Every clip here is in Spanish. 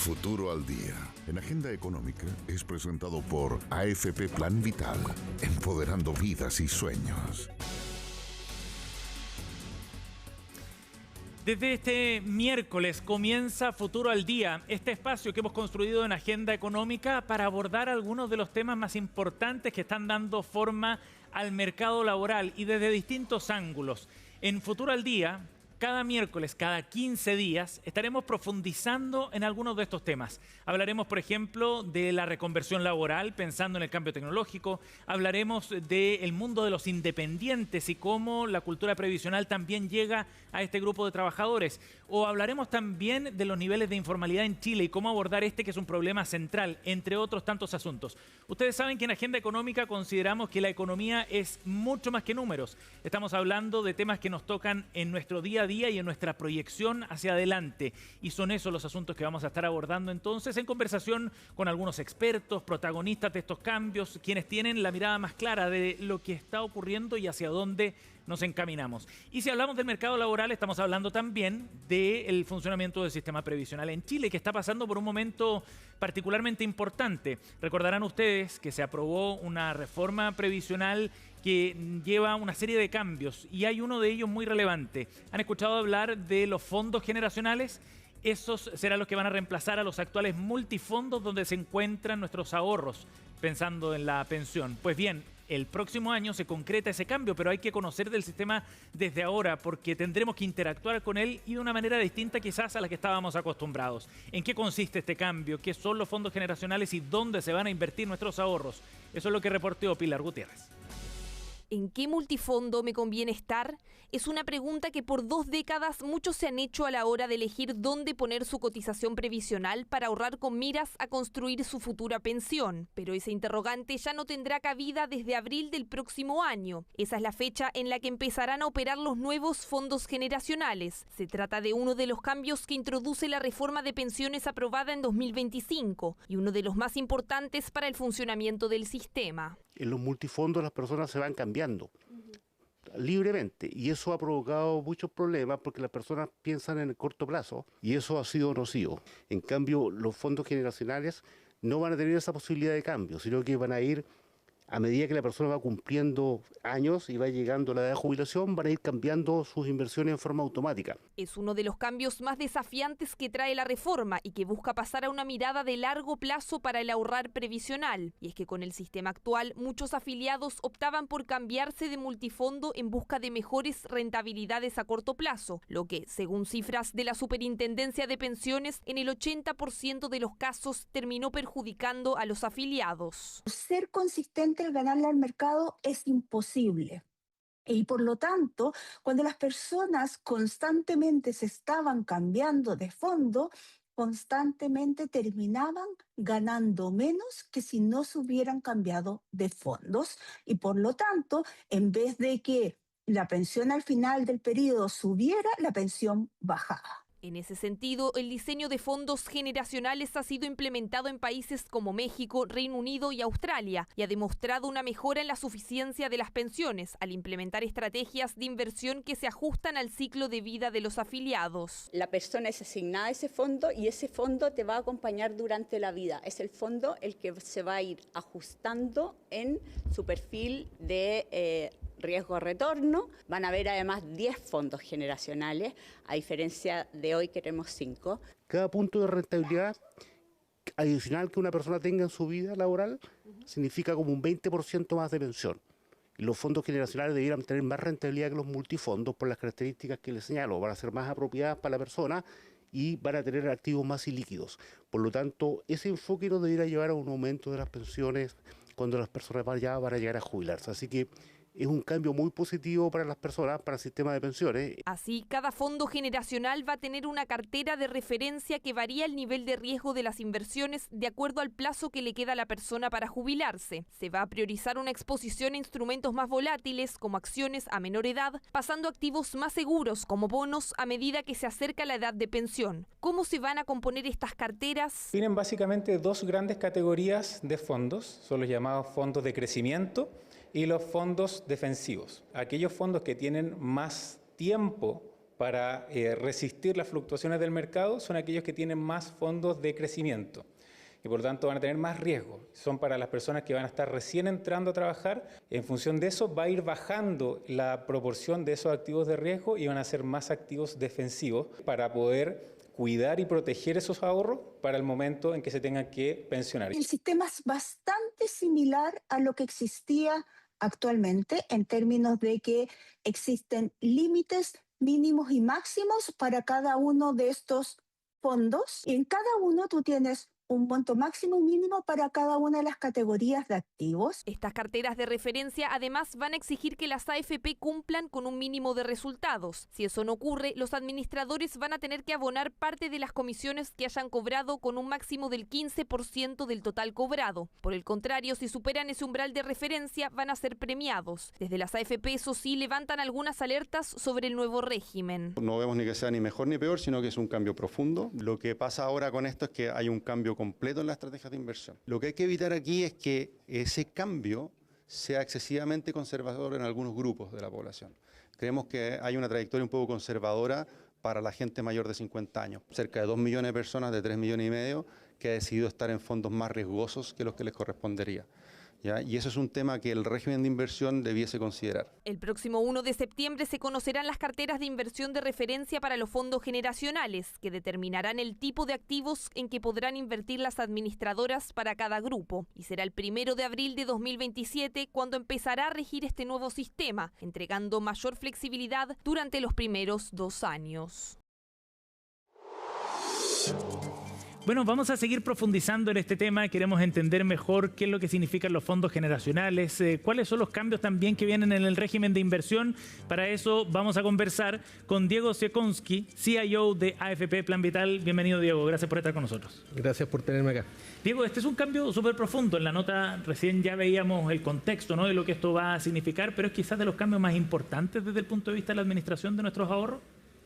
Futuro al Día, en Agenda Económica, es presentado por AFP Plan Vital, empoderando vidas y sueños. Desde este miércoles comienza Futuro al Día, este espacio que hemos construido en Agenda Económica para abordar algunos de los temas más importantes que están dando forma al mercado laboral y desde distintos ángulos. En Futuro al Día, cada miércoles, cada 15 días, estaremos profundizando en algunos de estos temas. Hablaremos, por ejemplo, de la reconversión laboral, pensando en el cambio tecnológico. Hablaremos del mundo de los independientes y cómo la cultura previsional también llega a este grupo de trabajadores. O hablaremos también de los niveles de informalidad en Chile y cómo abordar este, que es un problema central, entre otros tantos asuntos. Ustedes saben que en Agenda Económica consideramos que la economía es mucho más que números. Estamos hablando de temas que nos tocan en nuestro día a día y en nuestra proyección hacia adelante. Y son esos los asuntos que vamos a estar abordando entonces en conversación con algunos expertos, protagonistas de estos cambios, quienes tienen la mirada más clara de lo que está ocurriendo y hacia dónde nos encaminamos. Y si hablamos del mercado laboral, estamos hablando también del funcionamiento del sistema previsional en Chile, que está pasando por un momento particularmente importante. Recordarán ustedes que se aprobó una reforma previsional que lleva una serie de cambios y hay uno de ellos muy relevante. ¿Han escuchado hablar de los fondos generacionales? Esos serán los que van a reemplazar a los actuales multifondos donde se encuentran nuestros ahorros, pensando en la pensión. Pues bien, el próximo año se concreta ese cambio, pero hay que conocer del sistema desde ahora porque tendremos que interactuar con él y de una manera distinta quizás a la que estábamos acostumbrados. ¿En qué consiste este cambio? ¿Qué son los fondos generacionales y dónde se van a invertir nuestros ahorros? Eso es lo que reporteó Pilar Gutiérrez. ¿En qué multifondo me conviene estar? Es una pregunta que por 2 décadas muchos se han hecho a la hora de elegir dónde poner su cotización previsional para ahorrar con miras a construir su futura pensión. Pero ese interrogante ya no tendrá cabida desde abril del próximo año. Esa es la fecha en la que empezarán a operar los nuevos fondos generacionales. Se trata de uno de los cambios que introduce la reforma de pensiones aprobada en 2025 y uno de los más importantes para el funcionamiento del sistema. En los multifondos las personas se van cambiando libremente y eso ha provocado muchos problemas porque las personas piensan en el corto plazo y eso ha sido nocivo. En cambio, los fondos generacionales no van a tener esa posibilidad de cambio, sino que van a ir, a medida que la persona va cumpliendo años y va llegando a la edad de jubilación, van a ir cambiando sus inversiones en forma automática. Es uno de los cambios más desafiantes que trae la reforma y que busca pasar a una mirada de largo plazo para el ahorrar previsional. Y es que con el sistema actual, muchos afiliados optaban por cambiarse de multifondo en busca de mejores rentabilidades a corto plazo, lo que, según cifras de la Superintendencia de Pensiones, en el 80% de los casos terminó perjudicando a los afiliados. Ser consistente el ganarle al mercado es imposible. Y por lo tanto, cuando las personas constantemente se estaban cambiando de fondo, constantemente terminaban ganando menos que si no se hubieran cambiado de fondos. Y por lo tanto, en vez de que la pensión al final del periodo subiera, la pensión bajaba. En ese sentido, el diseño de fondos generacionales ha sido implementado en países como México, Reino Unido y Australia y ha demostrado una mejora en la suficiencia de las pensiones al implementar estrategias de inversión que se ajustan al ciclo de vida de los afiliados. La persona es asignada a ese fondo y ese fondo te va a acompañar durante la vida. Es el fondo el que se va a ir ajustando en su perfil de riesgo-retorno. Van a haber además 10 fondos generacionales, a diferencia de hoy que tenemos 5. Cada punto de rentabilidad adicional que una persona tenga en su vida laboral significa como un 20% más de pensión. Y los fondos generacionales debieran tener más rentabilidad que los multifondos por las características que les señalo. Van a ser más apropiadas para la persona y van a tener activos más ilíquidos. Por lo tanto, ese enfoque nos debiera llevar a un aumento de las pensiones cuando las personas van a llegar a jubilarse. Así que es un cambio muy positivo para las personas, para el sistema de pensiones. Así, cada fondo generacional va a tener una cartera de referencia que varía el nivel de riesgo de las inversiones de acuerdo al plazo que le queda a la persona para jubilarse. Se va a priorizar una exposición a instrumentos más volátiles, como acciones a menor edad, pasando a activos más seguros, como bonos, a medida que se acerca la edad de pensión. ¿Cómo se van a componer estas carteras? Tienen básicamente 2 grandes categorías de fondos, son los llamados fondos de crecimiento y los fondos defensivos. Aquellos fondos que tienen más tiempo para resistir las fluctuaciones del mercado son aquellos que tienen más fondos de crecimiento y por lo tanto van a tener más riesgo. Son para las personas que van a estar recién entrando a trabajar. En función de eso va a ir bajando la proporción de esos activos de riesgo y van a ser más activos defensivos para poder cuidar y proteger esos ahorros para el momento en que se tengan que pensionar. El sistema es bastante similar a lo que existía actualmente en términos de que existen límites mínimos y máximos para cada uno de estos fondos. Y en cada uno tú tienes un monto máximo y mínimo para cada una de las categorías de activos. Estas carteras de referencia además van a exigir que las AFP cumplan con un mínimo de resultados. Si eso no ocurre, los administradores van a tener que abonar parte de las comisiones que hayan cobrado con un máximo del 15% del total cobrado. Por el contrario, si superan ese umbral de referencia, van a ser premiados. Desde las AFP, eso sí, levantan algunas alertas sobre el nuevo régimen. No vemos ni que sea ni mejor ni peor, sino que es un cambio profundo. Lo que pasa ahora con esto es que hay un cambio completo en las estrategias de inversión. Lo que hay que evitar aquí es que ese cambio sea excesivamente conservador en algunos grupos de la población. Creemos que hay una trayectoria un poco conservadora para la gente mayor de 50 años. Cerca de 2 millones de personas, de 3 millones y medio, que ha decidido estar en fondos más riesgosos que los que les correspondería. ¿Ya? Y eso es un tema que el régimen de inversión debiese considerar. El próximo 1 de septiembre se conocerán las carteras de inversión de referencia para los fondos generacionales, que determinarán el tipo de activos en que podrán invertir las administradoras para cada grupo. Y será el 1 de abril de 2027 cuando empezará a regir este nuevo sistema, entregando mayor flexibilidad durante los primeros 2 años. Bueno, vamos a seguir profundizando en este tema. Queremos entender mejor qué es lo que significan los fondos generacionales, cuáles son los cambios también que vienen en el régimen de inversión. Para eso vamos a conversar con Diego Siekonski, CIO de AFP Plan Vital. Bienvenido, Diego. Gracias por estar con nosotros. Gracias por tenerme acá. Diego, este es un cambio súper profundo. En la nota recién ya veíamos el contexto, ¿no?, de lo que esto va a significar, pero es quizás de los cambios más importantes desde el punto de vista de la administración de nuestros ahorros.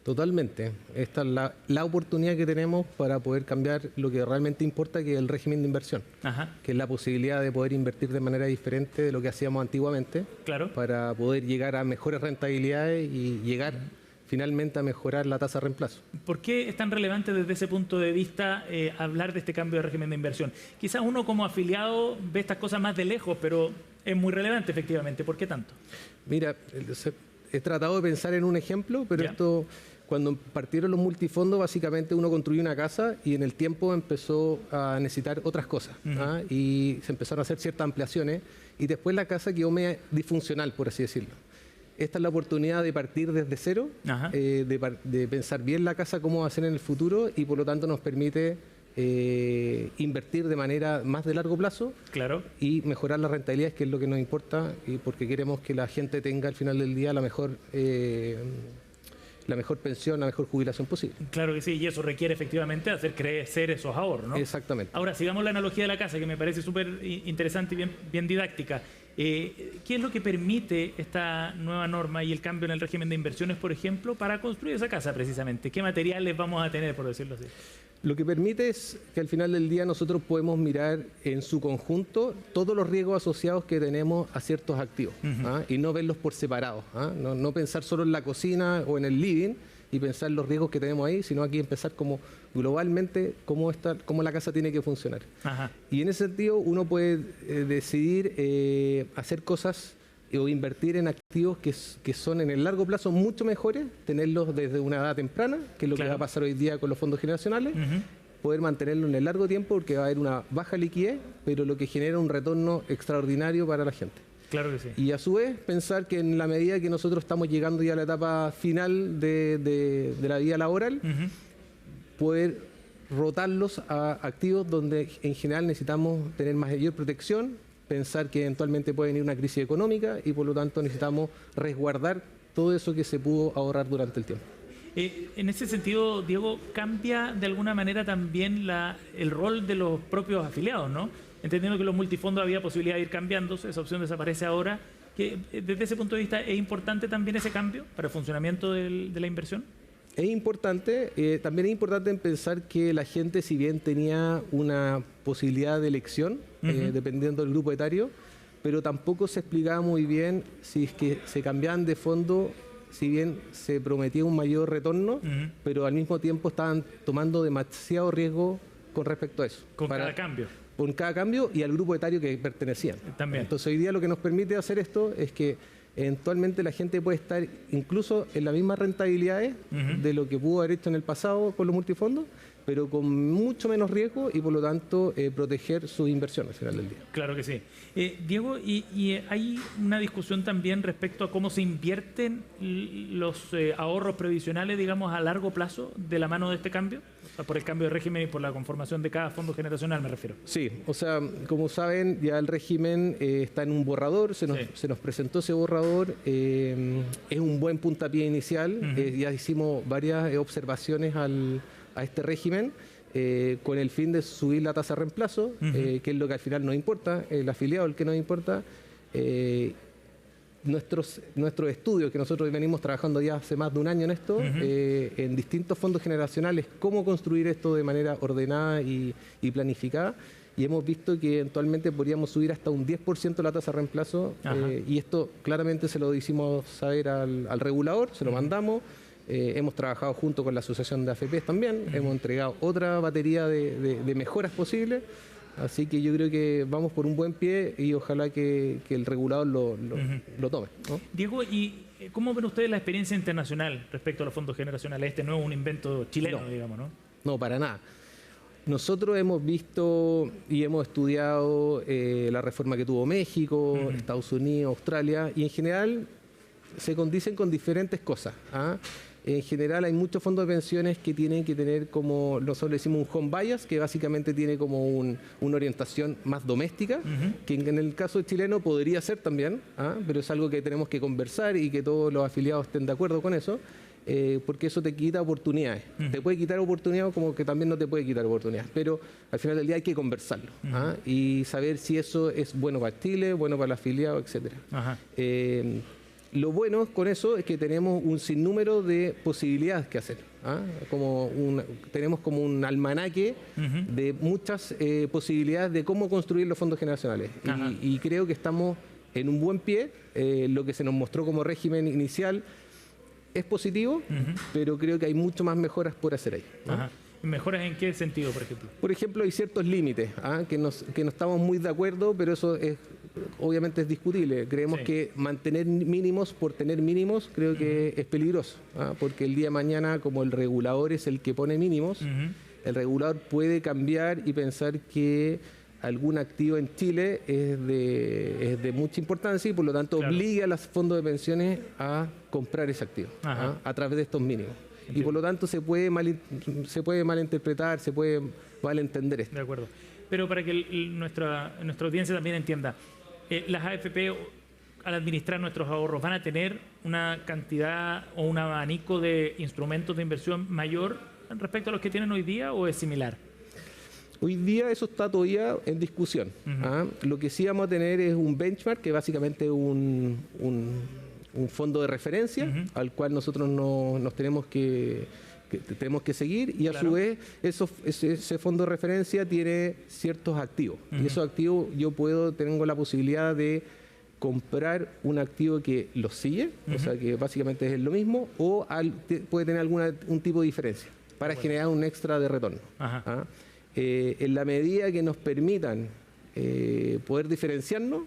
Totalmente. Esta es la oportunidad que tenemos para poder cambiar lo que realmente importa, que es el régimen de inversión. Ajá. Que es la posibilidad de poder invertir de manera diferente de lo que hacíamos antiguamente. Claro. Para poder llegar a mejores rentabilidades y llegar finalmente a mejorar la tasa de reemplazo. ¿Por qué es tan relevante desde ese punto de vista hablar de este cambio de régimen de inversión? Quizás uno como afiliado ve estas cosas más de lejos, pero es muy relevante efectivamente. ¿Por qué tanto? Mira, he tratado de pensar en un ejemplo, pero esto... Cuando partieron los multifondos, básicamente uno construyó una casa y en el tiempo empezó a necesitar otras cosas. Y se empezaron a hacer ciertas ampliaciones y después la casa quedó media disfuncional, por así decirlo. Esta es la oportunidad de partir desde cero, de pensar bien la casa, cómo va a ser en el futuro, y por lo tanto nos permite invertir de manera más de largo plazo. Claro. Y mejorar las rentabilidades, que es lo que nos importa, y porque queremos que la gente tenga al final del día la mejor pensión, la mejor jubilación posible. Claro que sí, y eso requiere efectivamente hacer crecer esos ahorros, ¿no? Exactamente. Ahora, sigamos la analogía de la casa, que me parece súper interesante y bien didáctica. ¿Qué es lo que permite esta nueva norma y el cambio en el régimen de inversiones, por ejemplo, para construir esa casa precisamente? ¿Qué materiales vamos a tener, por decirlo así? Lo que permite es que al final del día nosotros podemos mirar en su conjunto todos los riesgos asociados que tenemos a ciertos activos, y no verlos por separado. No pensar solo en la cocina o en el living y pensar los riesgos que tenemos ahí, sino aquí empezar como globalmente cómo la casa tiene que funcionar. Ajá. Y en ese sentido uno puede decidir hacer cosas o invertir en activos que son en el largo plazo mucho mejores, tenerlos desde una edad temprana, que es lo que va a pasar hoy día con los fondos generacionales, poder mantenerlo en el largo tiempo porque va a haber una baja liquidez, pero lo que genera un retorno extraordinario para la gente. Claro que sí. Y a su vez pensar que en la medida que nosotros estamos llegando ya a la etapa final de la vida laboral, poder rotarlos a activos donde en general necesitamos tener mayor protección, pensar que eventualmente puede venir una crisis económica y por lo tanto necesitamos resguardar todo eso que se pudo ahorrar durante el tiempo. En ese sentido, Diego, cambia de alguna manera también el rol de los propios afiliados, ¿no? Entendiendo que los multifondos había posibilidad de ir cambiándose, esa opción desaparece ahora. Que desde ese punto de vista, ¿es importante también ese cambio para el funcionamiento de la inversión? Es importante, también es importante pensar que la gente, si bien tenía una posibilidad de elección, dependiendo del grupo etario, pero tampoco se explicaba muy bien si es que se cambiaban de fondo, si bien se prometía un mayor retorno, pero al mismo tiempo estaban tomando demasiado riesgo con respecto a eso. Con cada cambio. Con cada cambio y al grupo etario que pertenecían. También. Entonces hoy día lo que nos permite hacer esto es que eventualmente la gente puede estar incluso en las mismas rentabilidades de lo que pudo haber hecho en el pasado con los multifondos, pero con mucho menos riesgo y por lo tanto proteger sus inversiones al final del día. Claro que sí. Diego, y hay una discusión también respecto a cómo se invierten los ahorros previsionales, digamos, a largo plazo de la mano de este cambio, o sea, por el cambio de régimen y por la conformación de cada fondo generacional, me refiero. Sí, o sea, como saben, ya el régimen está en un borrador, se nos presentó ese borrador, es un buen puntapié inicial, ya hicimos varias observaciones a este régimen con el fin de subir la tasa de reemplazo, que es lo que al final nos importa, el afiliado el que nos importa. Nuestros estudios, que nosotros venimos trabajando ya hace más de un año en esto, en distintos fondos generacionales, cómo construir esto de manera ordenada y planificada, y hemos visto que eventualmente podríamos subir hasta un 10% la tasa de reemplazo, y esto claramente se lo hicimos saber al regulador, se lo mandamos. Hemos trabajado junto con la Asociación de AFPs también, hemos entregado otra batería de mejoras posibles, así que yo creo que vamos por un buen pie y ojalá que el regulador lo tome, ¿no? Diego, ¿y cómo ven ustedes la experiencia internacional respecto a los fondos generacionales? Este no es un invento chileno, digamos, ¿no? No, para nada. Nosotros hemos visto y hemos estudiado la reforma que tuvo México, Estados Unidos, Australia, y en general se condicen con diferentes cosas, ¿ah? En general hay muchos fondos de pensiones que tienen que tener, como nosotros le decimos, un home bias, que básicamente tiene como una orientación más doméstica, que en el caso chileno podría ser también, pero es algo que tenemos que conversar y que todos los afiliados estén de acuerdo con eso, porque eso te quita oportunidades. Te puede quitar oportunidades como que también no te puede quitar oportunidades, pero al final del día hay que conversarlo y saber si eso es bueno para Chile, bueno para el afiliado, etc. Lo bueno con eso es que tenemos un sinnúmero de posibilidades que hacer. Tenemos como un almanaque de muchas posibilidades de cómo construir los fondos generacionales. Y creo que estamos en un buen pie. Lo que se nos mostró como régimen inicial es positivo, pero creo que hay mucho más mejoras por hacer ahí, ¿no? ¿Mejoras en qué sentido, por ejemplo? Por ejemplo, hay ciertos límites que no estamos muy de acuerdo, pero eso obviamente es discutible. Creemos que mantener mínimos por tener mínimos creo que es peligroso, porque el día de mañana, como el regulador es el que pone mínimos, el regulador puede cambiar y pensar que algún activo en Chile es de mucha importancia y por lo tanto obliga a los fondos de pensiones a comprar ese activo a través de estos mínimos. Y por lo tanto se puede malinterpretar, se puede malentender esto. De acuerdo. Pero para que nuestra audiencia también entienda, las AFP al administrar nuestros ahorros van a tener una cantidad o un abanico de instrumentos de inversión mayor respecto a los que tienen hoy día, ¿o es similar? Hoy día eso está todavía en discusión. Lo que sí vamos a tener es un benchmark, que básicamente es un fondo de referencia al cual nosotros nos tenemos que seguir, y a su vez ese fondo de referencia tiene ciertos activos y esos activos tengo la posibilidad de comprar un activo que los sigue, o sea que básicamente es lo mismo, o puede tener un tipo de diferencia para generar un extra de retorno. En la medida que nos permitan poder diferenciarnos,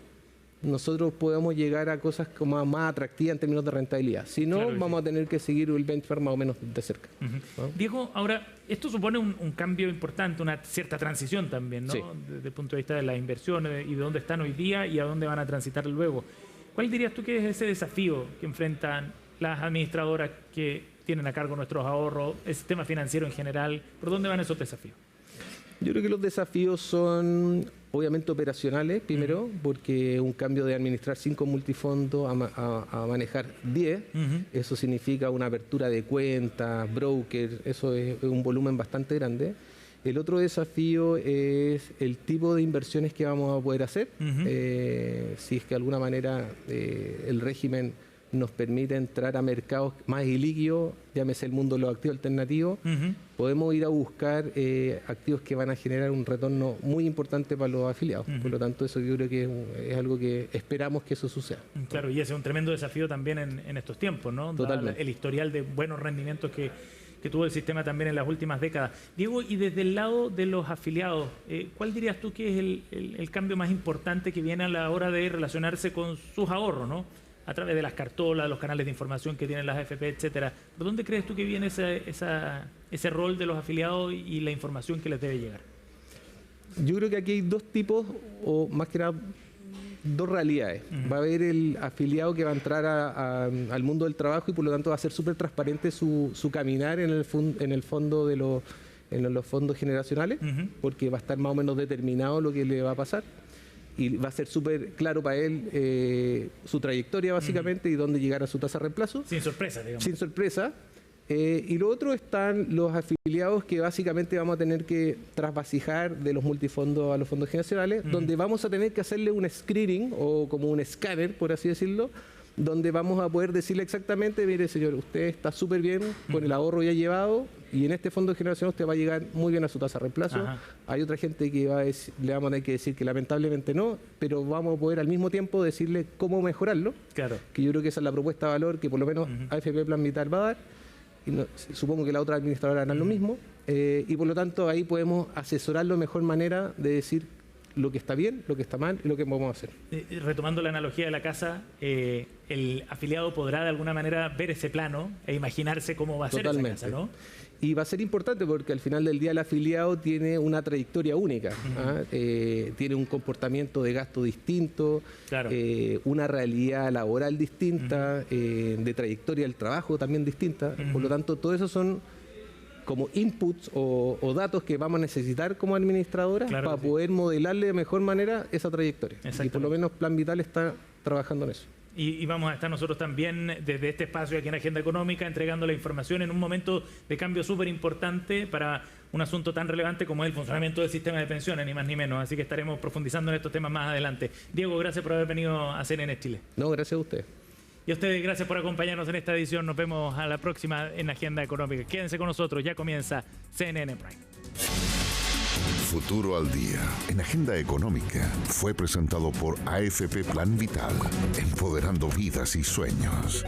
nosotros podemos llegar a cosas como más atractivas en términos de rentabilidad. Si no, vamos a tener que seguir el benchmark más o menos de cerca. Diego, ahora, esto supone un cambio importante, una cierta transición también, ¿no? Desde el punto de vista de las inversiones y de dónde están hoy día y a dónde van a transitar luego. ¿Cuál dirías tú que es ese desafío que enfrentan las administradoras que tienen a cargo nuestros ahorros, el sistema financiero en general? ¿Por dónde van esos desafíos? Yo creo que los desafíos son obviamente operacionales, primero, porque un cambio de administrar 5 multifondos a manejar 10, eso significa una apertura de cuentas, broker, eso es un volumen bastante grande. El otro desafío es el tipo de inversiones que vamos a poder hacer, si es que de alguna manera el régimen nos permite entrar a mercados más ilíquidos, llámese el mundo de los activos alternativos. Podemos ir a buscar activos que van a generar un retorno muy importante para los afiliados. Por lo tanto, eso yo creo que es algo que esperamos que eso suceda. Claro, y ese es un tremendo desafío también en estos tiempos, ¿no? Totalmente. El historial de buenos rendimientos que tuvo el sistema también en las últimas décadas. Diego, y desde el lado de los afiliados, ¿cuál dirías tú que es el cambio más importante que viene a la hora de relacionarse con sus ahorros, ¿no? A través de las cartolas, los canales de información que tienen las AFP, etcétera. ¿Por dónde crees tú que viene ese rol de los afiliados y la información que les debe llegar? Yo creo que aquí hay dos tipos, o más que nada, dos realidades. Va a haber el afiliado que va a entrar al mundo del trabajo y por lo tanto va a ser súper transparente su caminar en el fondo de los fondos generacionales, porque va a estar más o menos determinado lo que le va a pasar. Y va a ser súper claro para él su trayectoria básicamente y dónde llegar a su tasa de reemplazo. Sin sorpresa, digamos. Sin sorpresa. Y lo otro están los afiliados que básicamente vamos a tener que trasvasijar de los multifondos a los fondos generacionales, donde vamos a tener que hacerle un screening o como un escáner, por así decirlo, donde vamos a poder decirle exactamente, mire señor, usted está súper bien con el ahorro ya llevado y en este fondo de generación usted va a llegar muy bien a su tasa de reemplazo. Hay otra gente que le vamos a tener que decir que lamentablemente no, pero vamos a poder al mismo tiempo decirle cómo mejorarlo. Claro. Que yo creo que esa es la propuesta de valor que por lo menos AFP Plan Vital va a dar. Y supongo que la otra administradora hará lo mismo. Y por lo tanto ahí podemos asesorarlo de mejor manera de decir lo que está bien, lo que está mal y lo que podemos hacer. Retomando la analogía de la casa, el afiliado podrá de alguna manera ver ese plano e imaginarse cómo va a ser esa casa, ¿no? Y va a ser importante porque al final del día el afiliado tiene una trayectoria única, tiene un comportamiento de gasto distinto, una realidad laboral distinta, de trayectoria del trabajo también distinta. Por lo tanto, todo eso son como inputs o datos que vamos a necesitar como administradora para poder modelarle de mejor manera esa trayectoria. Y por lo menos Plan Vital está trabajando en eso. Y vamos a estar nosotros también desde este espacio aquí en Agenda Económica entregando la información en un momento de cambio súper importante para un asunto tan relevante como es el funcionamiento del sistema de pensiones, ni más ni menos. Así que estaremos profundizando en estos temas más adelante. Diego, gracias por haber venido a CNN Chile. No, gracias a usted. Y a ustedes, gracias por acompañarnos en esta edición. Nos vemos a la próxima en Agenda Económica. Quédense con nosotros, ya comienza CNN Prime. Futuro al Día en Agenda Económica fue presentado por AFP Plan Vital, empoderando vidas y sueños.